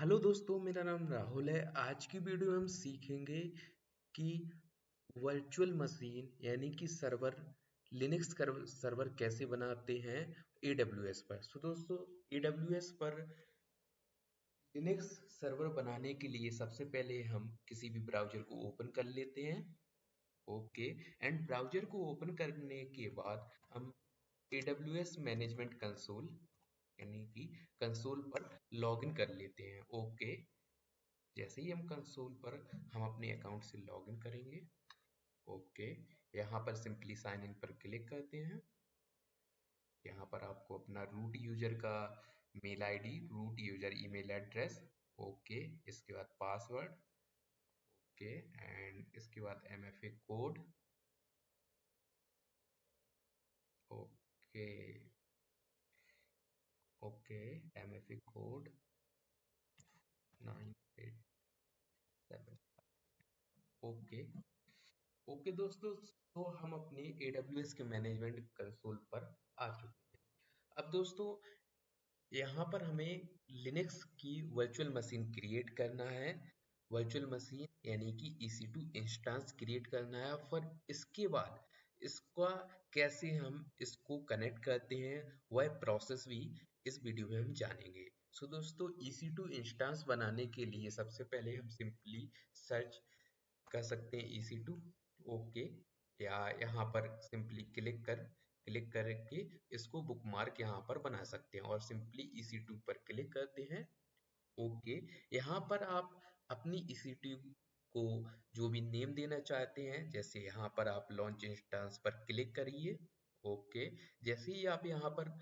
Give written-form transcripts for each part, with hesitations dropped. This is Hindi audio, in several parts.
हेलो दोस्तों, मेरा नाम राहुल है। आज की वीडियो में हम सीखेंगे कि वर्चुअल मशीन यानी कि सर्वर लिनक्स सर्वर कैसे बनाते हैं AWS पर। दोस्तों, AWS पर लिनक्स सर्वर बनाने के लिए सबसे पहले हम किसी भी ब्राउज़र को ओपन कर लेते हैं। ओके, एंड ब्राउज़र को ओपन करने के बाद हम AWS मैनेजमेंट कंसोल यानी कि कंसोल पर लॉगिन कर लेते हैं। ओके, जैसे ही हम कंसोल पर हम अपने अकाउंट से लॉगिन करेंगे। ओके, यहाँ पर सिंपली साइन इन पर क्लिक करते हैं। यहाँ पर आपको अपना रूट यूजर का mail ID, root user email address, okay, इसके बाद पासवर्ड, ओके, एंड इसके बाद MFA code, okay, okay, MFA code 987। Okay, okay दोस्तों, तो हम अपने AWS के मैनेजमेंट कंसोल पर आ चुके हैं। अब दोस्तों, यहाँ पर हमें लिनक्स की वर्चुअल मशीन क्रिएट करना है। वर्चुअल मशीन यानी कि EC2 इंस्टेंस क्रिएट करना है। फिर इसके बाद इसका कैसे हम इसको कनेक्ट करते हैं वह प्रोसेस भी इस वीडियो में हम जानेंगे। दोस्तों, EC2 इंस्टेंस बनाने के लिए सबसे पहले हम सिंपली सर्च कर सकते हैं EC2। ओके, या यहाँ पर सिंपली क्लिक करके इसको बुकमार्क यहाँ पर बना सकते हैं और सिंपली EC2 पर क्लिक करते हैं। ओके, यहाँ पर आप अपनी EC2 को जो भी नेम देना चाहते हैं, जैसे यहाँ पर आप लॉन्च इंस्टेंस पर क्लिक करिए। ओके, जैसे ही आप यहाँ पर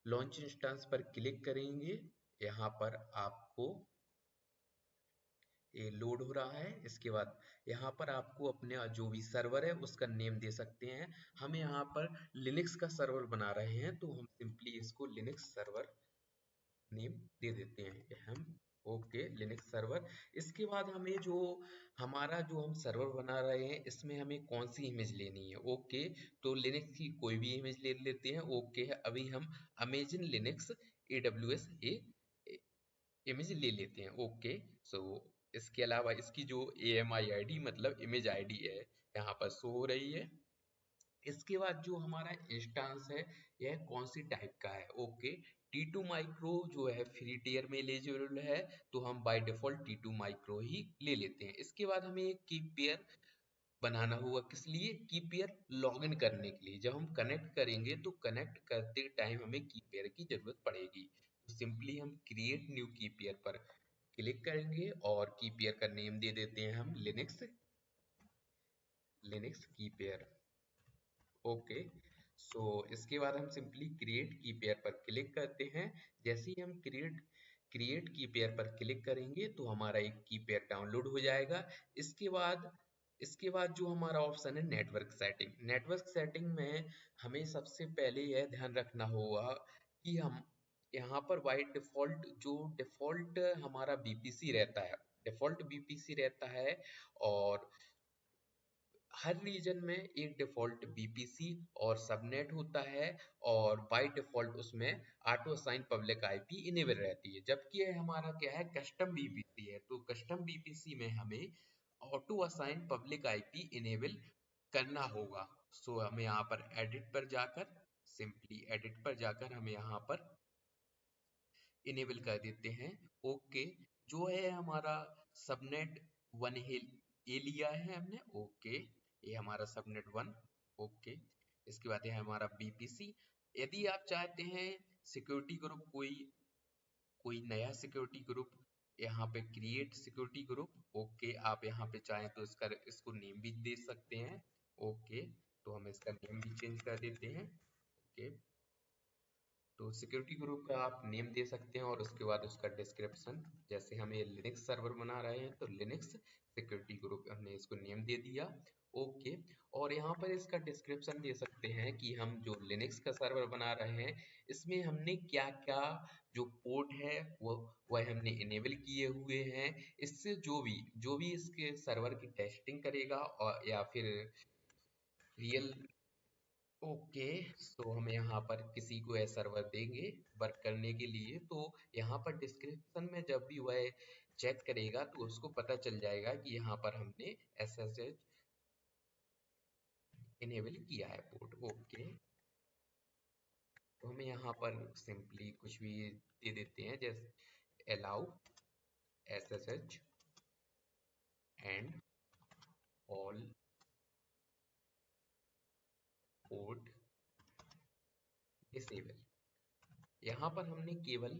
लॉन्च इंस्टेंस पर क्लिक करेंगे, यहाँ पर आपको ये लोड हो रहा है। इसके बाद यहाँ पर आपको अपने जो भी सर्वर है उसका नेम दे सकते हैं। हम यहाँ पर लिनक्स का सर्वर बना रहे हैं, तो हम सिंपली इसको लिनक्स सर्वर नेम दे देते हैं हम। Okay, Linux server. इसके बाद हमें जो हमारा जो हम सर्वर बना रहे हैं इसमें हमें कौन सी इमेज लेनी है। ओके, तो लिनक्स की कोई भी इमेज ले लेते हैं। ओके, अभी हम अमेजन लिनक्स AWS इमेज ले लेते हैं। ओके, सो इसके अलावा इसकी जो AMI ID मतलब इमेज ID है यहाँ पर शो हो रही है। इसके बाद जो हमारा इंस्टांस है यह कौन सी टाइप का है। ओके, T2 माइक्रो जो है फ्री टियर में एलिजिबल है, तो हम बाय डिफॉल्ट T2 माइक्रो ही ले लेते हैं। इसके बाद हमें एक की पेयर बनाना होगा। किस लिए? की पेयर लॉगिन करने के लिए। जब हम कनेक्ट करेंगे तो कनेक्ट करते टाइम हमें की पेयर की जरूरत पड़ेगी। तो सिंपली हम क्रिएट न्यू की पेयर पर क्लिक करेंगे और की पेयर का नेम दे देते हैं हम लिनक्स लिनक्स की पेयर। ओके, सो इसके बाद हम सिंपली क्रिएट की पेयर पर क्लिक करते हैं। जैसे ही हम क्रिएट की पेयर पर क्लिक करेंगे तो हमारा एक की पेयर डाउनलोड हो जाएगा। इसके बाद जो हमारा ऑप्शन है नेटवर्क सेटिंग में हमें सबसे पहले यह ध्यान रखना होगा कि हम यहाँ पर बाय डिफॉल्ट हमारा BPC रहता है, डिफॉल्ट BPC रहता है। और हर रीजन में एक डिफॉल्ट BPC और सबनेट होता है, और बाय डिफॉल्ट उसमें auto assign public IP enable रहती है। जबकि ये हमारा क्या है, कस्टम BPC है। तो कस्टम BPC में हमें auto assign public IP enable करना होगा। हमें यहाँ पर एडिट पर जाकर सिंपली एडिट पर जाकर हमें यहाँ पर इनेबल कर देते हैं। ओके, जो है हमारा सबनेट 1 ए लिया है हमने। ओके, ये हमारा सबनेट 1। ओके, इसके बाद है हमारा BPC। यदि आप चाहते हैं सिक्योरिटी ग्रुप कोई कोई नया सिक्योरिटी ग्रुप यहाँ पे क्रिएट सिक्योरिटी ग्रुप। ओके, आप यहाँ पे चाहें तो इसको नेम भी दे सकते हैं। ओके, तो हम इसका नेम भी चेंज कर देते हैं। ओके, तो सिक्योरिटी ग्रुप का आप नेम दे सकते हैं और उसके बाद उसका डिस्क्रिप्शन। जैसे हम ये लिनक्स सर्वर बना रहे हैं तो लिनक्स सिक्योरिटी ग्रुप हमने इसको नेम दे दिया। ओके, और यहाँ पर इसका डिस्क्रिप्शन दे सकते हैं कि हम जो लिनक्स का सर्वर बना रहे हैं इसमें हमने क्या क्या जो पोर्ट है वो वह हमने इनेबल किए हुए हैं। इससे जो भी इसके सर्वर की टेस्टिंग करेगा और या फिर रियल ओके, सो हम यहाँ पर किसी को ये सर्वर देंगे वर्क करने के लिए। तो यहाँ पर डिस्क्रिप्शन में जब भी वह चेक करेगा तो उसको पता चल जाएगा कि यहाँ पर हमने SSH इनेबल किया है पोर्ट। ओके, तो हम यहाँ पर सिंपली कुछ भी दे देते हैं, जैसे allow SSH and all port disable. यहाँ पर हमने केवल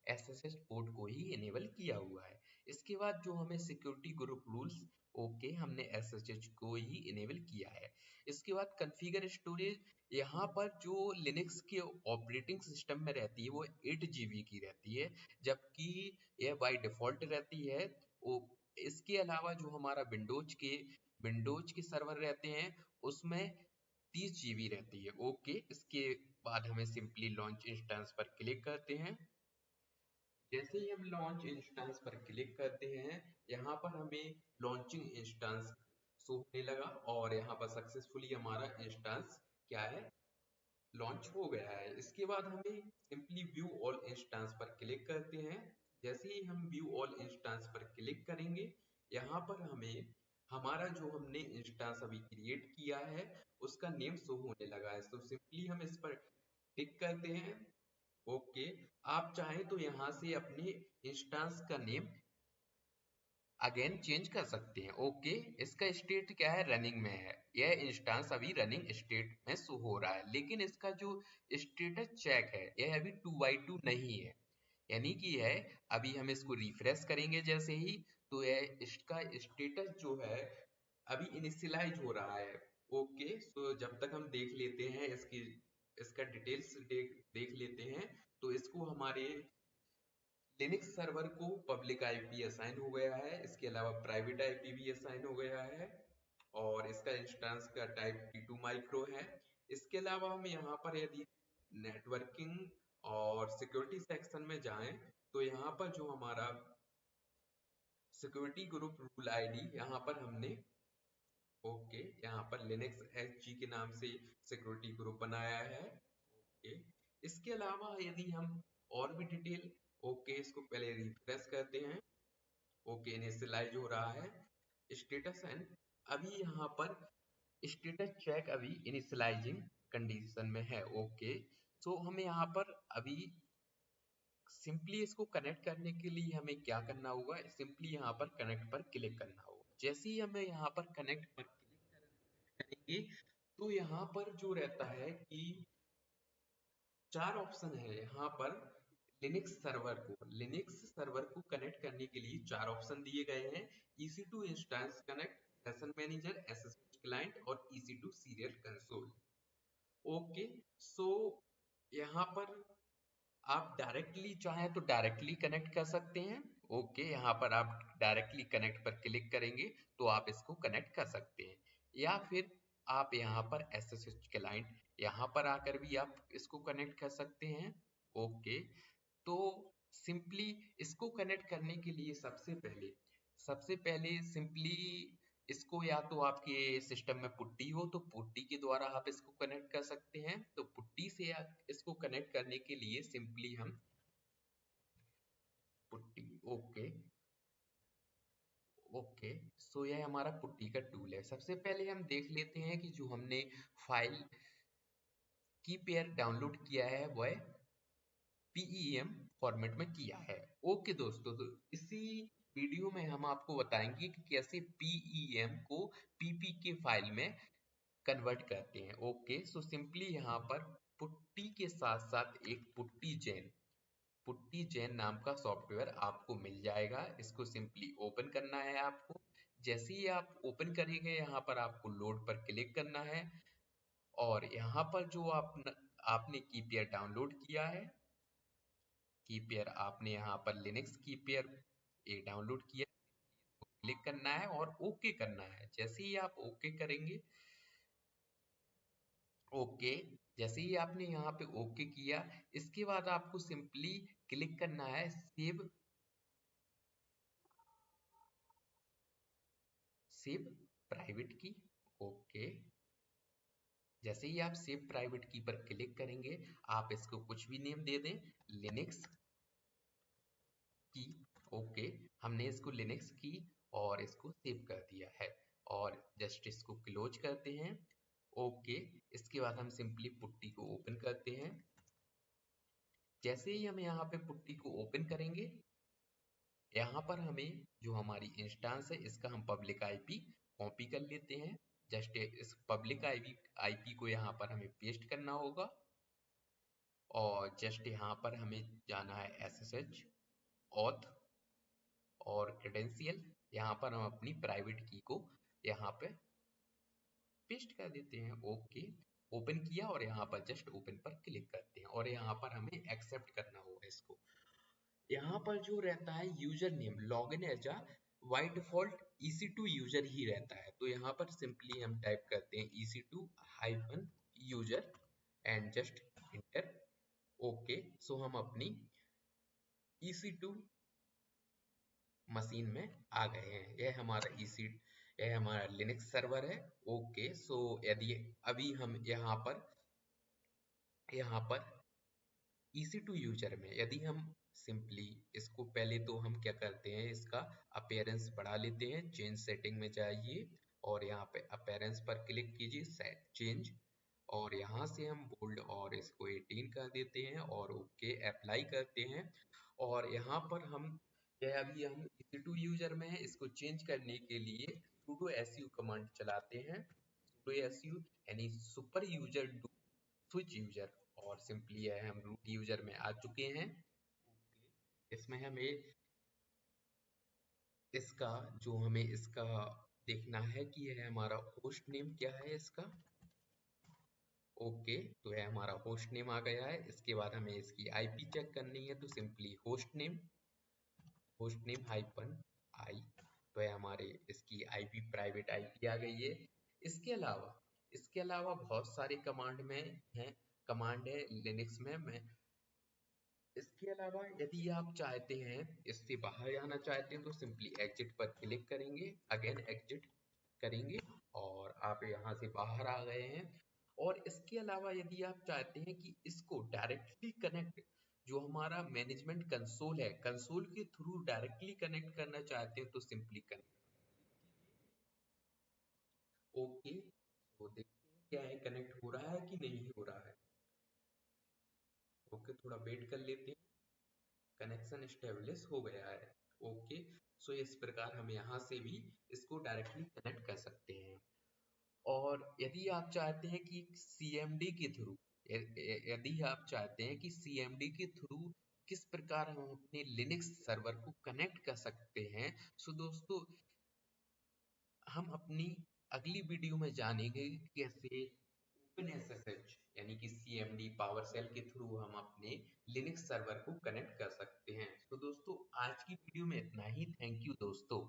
SSH पोर्ट को ही इनेबल किया हुआ है। इसके बाद जो हमें सिक्योरिटी ग्रुप रूल्स, ओके, हमने SSH को ही इनेबल किया है। इसके बाद कॉन्फ़िगर स्टोरेज, यहाँ पर जो लिनक्स के ऑपरेटिंग सिस्टम में रहती है वो 8 GB की रहती है, जबकि यह बाय डिफॉल्ट रहती है। वो इसके अलावा जो हमारा विंडोज के सर्वर रहते हैं उसमें 30 GB रहती है। ओके, इसके बाद हमें सिंपली लॉन्च इंस्टेंस पर क्लिक करते हैं। जैसे ही हम लॉन्च इंस्टेंस पर क्लिक करते हैं, यहाँ पर हमें लॉन्चिंग इंस्टेंस शो होने लगा और यहाँ पर सक्सेसफुली हमारा इंस्टेंस क्या है, लॉन्च हो गया है। इसके बाद हमें सिंपली व्यू ऑल इंस्टेंस पर क्लिक करते हैं। जैसे ही हम व्यू ऑल इंस्टेंस पर क्लिक करेंगे, यहाँ पर हमें हमारा जो हमने इंस्टेंस अभी क्रिएट किया है उसका नेम शो होने लगा है। तो सिंपली हम इस पर क्लिक करते हैं। ओके, आप चाहें तो यहाँ से अपने इंस्टेंस का नेम अगेन चेंज कर सकते हैं। ओके, इसका स्टेट क्या है, रनिंग में है। यह इंस्टेंस अभी रनिंग स्टेट में शो हो रहा है, लेकिन इसका जो स्टेटस चेक है यह अभी 2x2 नहीं है, यानी कि है अभी हम इसको रिफ्रेश करेंगे जैसे ही, तो यह इसका स्टेटस जो है अभी इनिशियलाइज हो रहा है। ओके, सो जब तक हम देख लेते हैं इसका डिटेल्स देख लेते हैं। तो इसको हमारे लिनक्स सर्वर को पब्लिक आईपी असाइन हो गया है, इसके अलावा प्राइवेट आईपी भी असाइन हो गया है और इसका इंस्टेंस का टाइप T2 माइक्रो है। इसके अलावा हम यहाँ पर यदि नेटवर्किंग और सिक्योरिटी सेक्शन में जाएं, तो यहाँ पर जो हमारा सिक्योरिटी ग्रुप रूल आईडी यहाँ पर हमने, ओके, यहाँ पर लिनक्स एसजी के नाम से सिक्योरिटी ग्रुप बनाया है। ओके, इसके अलावा यदि हम और भी डिटेल, ओके, इसको पहले रिफ्रेश करते हैं। ओके, इनिशियलाइज हो रहा है स्टेटस एंड अभी यहाँ पर स्टेटस चेक अभी इनिशियलाइजिंग कंडीशन में है। ओके, सो हमें यहाँ पर अभी सिंपली इसको कनेक्ट करने के लिए हमें क्या करना होगा, सिंपली यहाँ पर कनेक्ट पर क्लिक करना होगा। जैसे ही हमें यहाँ पर कनेक्ट पर क्लिक करेंगे, तो यहाँ पर जो रहता है कि चार ऑप्शन है यहाँ पर। लिनक्स सर्वर को कनेक्ट करने के लिए चार ऑप्शन दिए गए हैं: EC2 instance connect, session manager, SSH client और EC2 सीरियल कंसोल। ओके, सो यहाँ पर आप डायरेक्टली चाहें तो डायरेक्टली कनेक्ट कर सकते हैं। ओके, यहाँ पर आप डायरेक्टली कनेक्ट पर क्लिक करेंगे तो आप इसको कनेक्ट कर सकते हैं, या फिर आप यहाँ पर SSH क्लाइंट यहाँ पर आकर भी आप इसको कनेक्ट कर सकते हैं। ओके, तो सिंपली इसको कनेक्ट करने के लिए सबसे पहले सिंपली इसको, या तो आपके सिस्टम में पुट्टी हो तो पुट्टी के द्वारा आप इसको कनेक्ट कर सकते हैं। तो पुट्टी से आप इसको कनेक्ट करने के लिए सिंपली हम पुट्टी, ओके, ओके, सो यह हमारा पुट्टी का टूल है। सबसे पहले हम देख लेते हैं कि जो हमने फाइल की पेयर डाउनलोड किया है वह PEM फॉर्मेट में किया है। ओके दोस्तों, तो इसी वीडियो में हम आपको बताएंगे कि कैसे PEM को PPK फाइल में कन्वर्ट करते हैं। ओके, सो सिंपली यहाँ पर पुट्टी के साथ साथ एक पुट्टी जैन नाम का सॉफ्टवेयर आपको मिल जाएगा। इसको सिंपली ओपन करना है आपको। जैसे ही आप ओपन करेंगे, यहाँ पर आपको लोड पर क्लिक करना है और यहाँ पर जो आपने कीपेयर डाउनलोड किया है, कीपेयर आपने यहाँ पर लिनक्स कीपेयर ये डाउनलोड किया, क्लिक करना है और ओके करना है। जैसे ही आप ओके करेंगे, ओके, जैसे ही आपने यहाँ पे ओके किया, इसके बाद आपको सिंपली क्लिक करना है सेव प्राइवेट की। ओके, जैसे ही आप सेव प्राइवेट की पर क्लिक करेंगे, आप इसको कुछ भी नेम दे दें, लिनक्स की। ओके, हमने इसको लिनक्स की और इसको सेव कर दिया है, और जस्ट इसको क्लोज करते हैं। ओके, इसके बाद हम सिंपली पुट्टी को ओपन करते हैं। जैसे ही हम यहाँ पे पुट्टी को ओपन करेंगे, यहाँ पर हमें जो हमारी इंस्टांस है इसका हम पब्लिक आईपी कॉपी कर लेते हैं। जस्ट इस पब्लिक आईपी को यहाँ पर हमें पेस्ट करना होगा, और जस्ट यहाँ पर हमें जाना है SSH ऑथ और क्रेडेंशियल। यहाँ पर हम अपनी प्राइवेट की को यहाँ पे पेस्ट कर देते हैं। ओके, ओपन किया और यहाँ पर जस्ट ओपन पर क्लिक करते हैं, और यहाँ पर हमें एक्सेप्ट करना होगा इसको। यहाँ पर जो रहता है user name login as a by default EC2 user ही रहता है, तो यहाँ पर सिंपली हम टाइप करते हैं EC2 hyphen user and just enter. Okay, so हम अपनी EC2 मशीन में आ गए हैं। यह हमारा लिनक्स सर्वर है। ओके, सो यदि अभी हम यहाँ पर EC2 यूजर में यदि हम सिंपली इसको पहले तो हम क्या करते हैं, इसका अपीयरेंस बढ़ा लेते हैं। चेंज सेटिंग में जाइए और यहाँ पे अपीयरेंस पर क्लिक कीजिए, सेट चेंज, और यहाँ से हम बोल्ड और इसको 18 कर देते हैं और ओके अप्लाई करते हैं। और यहाँ पर यह अभी हम EC2 यूजर में है, इसको चेंज करने के लिए sudo su कमांड चलाते हैं। sudo su यानी super user to switch user, और सिंपली है हम रूट यूजर में आ चुके हैं। इसमें हमें इसका देखना है कि यह हमारा होस्ट नेम क्या है इसका। ओके, तो यह हमारा होस्ट नेम आ गया है। इसके बाद हमें इसकी आईपी चेक करनी है, तो सिंपली होस्ट नेम हाइपन आई, तो यह हमारे इसकी आईपी प्राइवेट आईपी आ गई है। इसके अलावा बहुत सारे कमांड है लिनक्स में। मैं इसके अलावा यदि आप चाहते हैं इससे बाहर जाना चाहते हैं, तो सिंपली एग्जिट पर क्लिक करेंगे, अगेन एग्जिट करेंगे और आप यहाँ से बाहर आ गए हैं। और इसके अलावा यदि आप चाहते हैं कि इसको डायरेक्टली कनेक्ट, जो हमारा मैनेजमेंट कंसोल है, कंसोल के थ्रू डायरेक्टली कनेक्ट करना चाहते हैं, तो सिंपली कनेक्ट। ओके, तो देखते हैं क्या है, कनेक्ट हो रहा है कि नहीं हो रहा है। ओके, थोड़ा वेट कर लेते हैं। कनेक्शन स्टेब्लिश हो गया है। ओके, सो इस प्रकार हम यहाँ से भी इसको डायरेक्टली कनेक्ट कर सकते हैं। और यदि आप चाहते हैं कि CMD के थ्रू यदि आप चाहते हैं कि CMD के थ्रू किस प्रकार हम अपने लिनक्स सर्वर को कनेक्ट कर सकते हैं, सो दोस्तों हम अपनी अगली वीडियो में जानेंगे कि कैसे OpenSSH यानी कि CMD पावर सेल के थ्रू हम अपने लिनक्स सर्वर को कनेक्ट कर सकते हैं। तो दोस्तों आज की वीडियो में इतना ही। थैंक यू दोस्तों।